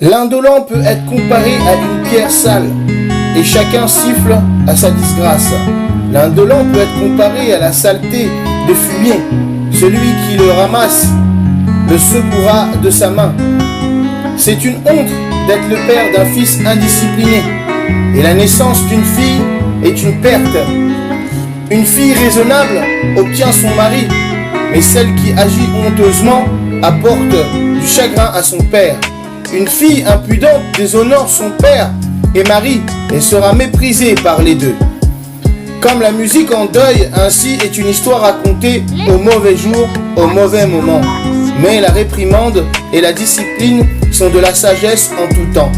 L'indolent peut être comparé à une pierre sale, et chacun siffle à sa disgrâce. L'indolent peut être comparé à la saleté de fumier. Celui qui le ramasse le secourra de sa main. C'est une honte d'être le père d'un fils indiscipliné, et la naissance d'une fille est une perte. Une fille raisonnable obtient son mari, mais celle qui agit honteusement apporte du chagrin à son père. Une fille impudente déshonore son père et mari et sera méprisée par les deux. Comme la musique en deuil, ainsi est une histoire racontée au mauvais jour, au mauvais moment. Mais la réprimande et la discipline sont de la sagesse en tout temps.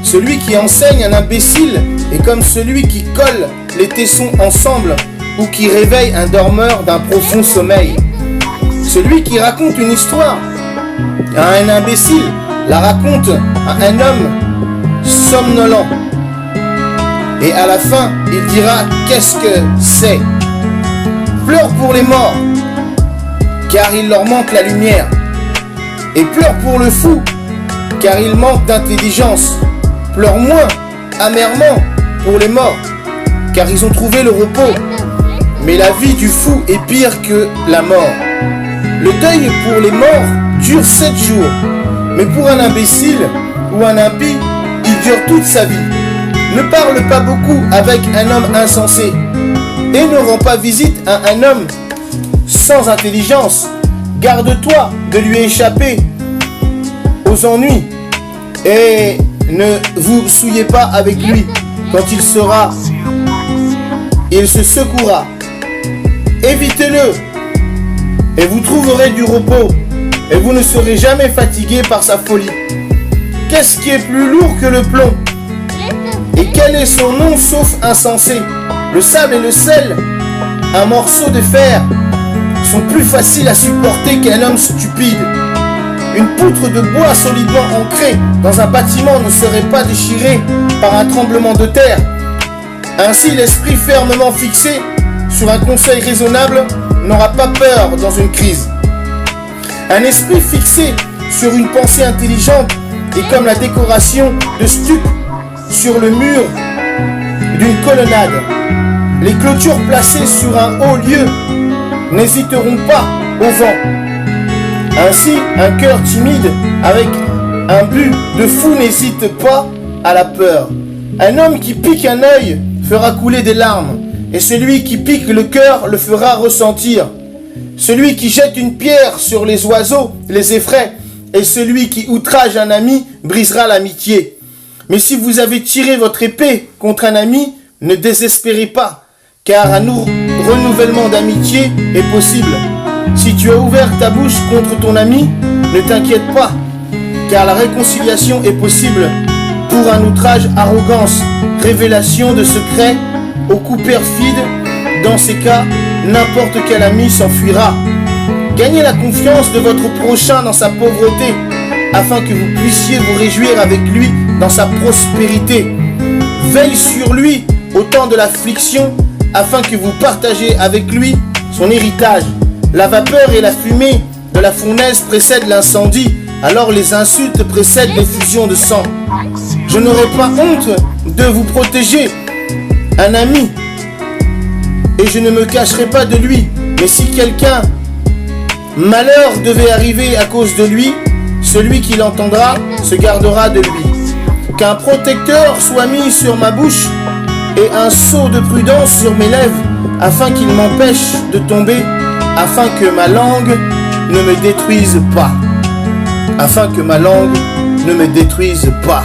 Celui qui enseigne un imbécile est comme celui qui colle les tessons ensemble ou qui réveille un dormeur d'un profond sommeil. Celui qui raconte une histoire à un imbécile la raconte à un homme somnolent. Et à la fin, il dira qu'est-ce que c'est. Pleure pour les morts, car il leur manque la lumière. Et pleure pour le fou, car il manque d'intelligence. Pleure moins, amèrement, pour les morts, car ils ont trouvé le repos. Mais la vie du fou est pire que la mort. Le deuil pour les morts dure 7 jours. Mais pour un imbécile ou un impie, il dure toute sa vie. Ne parle pas beaucoup avec un homme insensé et ne rends pas visite à un homme sans intelligence. Garde-toi de lui échapper aux ennuis et ne vous souillez pas avec lui. Quand il se secouera. Évitez-le et vous trouverez du repos et vous ne serez jamais fatigué par sa folie. Qu'est-ce qui est plus lourd que le plomb? Et quel est son nom sauf insensé? Le sable et le sel, un morceau de fer, sont plus faciles à supporter qu'un homme stupide. Une poutre de bois solidement ancrée dans un bâtiment ne serait pas déchirée par un tremblement de terre. Ainsi, l'esprit fermement fixé sur un conseil raisonnable n'aura pas peur dans une crise. Un esprit fixé sur une pensée intelligente est comme la décoration de stuc sur le mur d'une colonnade. Les clôtures placées sur un haut lieu n'hésiteront pas au vent. Ainsi, un cœur timide avec un but de fou n'hésite pas à la peur. Un homme qui pique un œil fera couler des larmes, et celui qui pique le cœur le fera ressentir. Celui qui jette une pierre sur les oiseaux les effraie, et celui qui outrage un ami brisera l'amitié. Mais si vous avez tiré votre épée contre un ami, ne désespérez pas, car un renouvellement d'amitié est possible. Si tu as ouvert ta bouche contre ton ami, ne t'inquiète pas, car la réconciliation est possible. Pour un outrage, arrogance, révélation de secrets, au coup perfide, dans ces cas, n'importe quel ami s'enfuira. Gagnez la confiance de votre prochain dans sa pauvreté, afin que vous puissiez vous réjouir avec lui dans sa prospérité. Veille sur lui au temps de l'affliction, afin que vous partagez avec lui son héritage. La vapeur et la fumée de la fournaise précèdent l'incendie, alors les insultes précèdent l'effusion de sang. Je n'aurai pas honte de vous protéger, un ami, et je ne me cacherai pas de lui. Mais si quelqu'un malheur devait arriver à cause de lui, celui qui l'entendra se gardera de lui. Qu'un protecteur soit mis sur ma bouche et un sceau de prudence sur mes lèvres, afin qu'il m'empêche de tomber, afin que ma langue ne me détruise pas. Afin que ma langue ne me détruise pas.